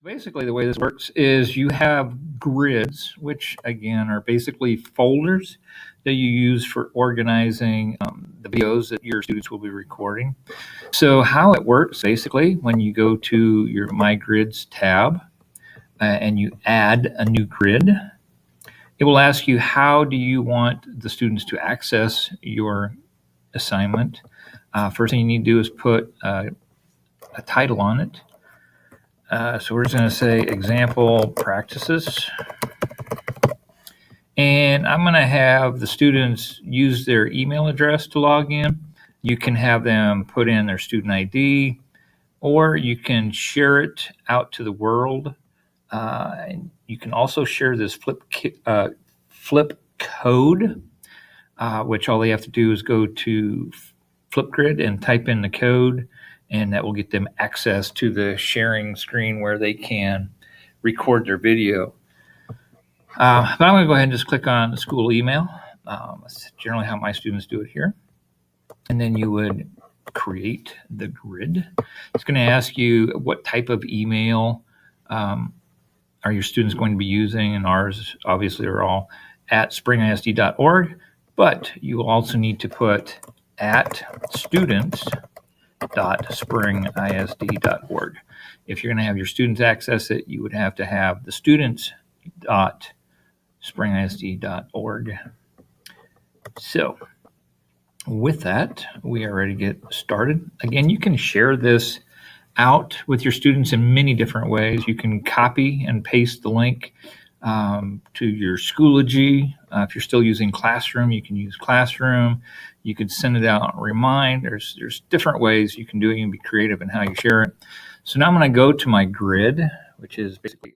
Basically, the way this works is you have grids, which again are basically folders that you use for organizing the videos that your students will be recording. So, how it works basically, when you go to your My Grids tab and you add a new grid, it will ask you how do you want the students to access your assignment. First thing you need to do is put a title on it. So we're just going to say example practices. And I'm going to have the students use their email address to log in. You can have them put in their student ID, or you can share it out to the world. And you can also share this flip code, which all they have to do is go to Flipgrid and type in the code, and that will get them access to the sharing screen where they can record their video. But I'm going to go ahead and just click on the school email. That's generally how my students do it here. And then you would create the grid. It's going to ask you what type of email are your students going to be using, and ours obviously are all at springisd.org, but you will also need to put at students.springisd.org. If you're going to have your students access it, you would have to have the students.springisd.org. So with that, we are ready to get started. Again, you can share this out with your students in many different ways. You can copy and paste the link to your Schoology. If you're still using Classroom, you can use Classroom. You could send it out on Remind. There's different ways you can do it. You can be creative in how you share it. So now I'm going to go to my grid, which is basically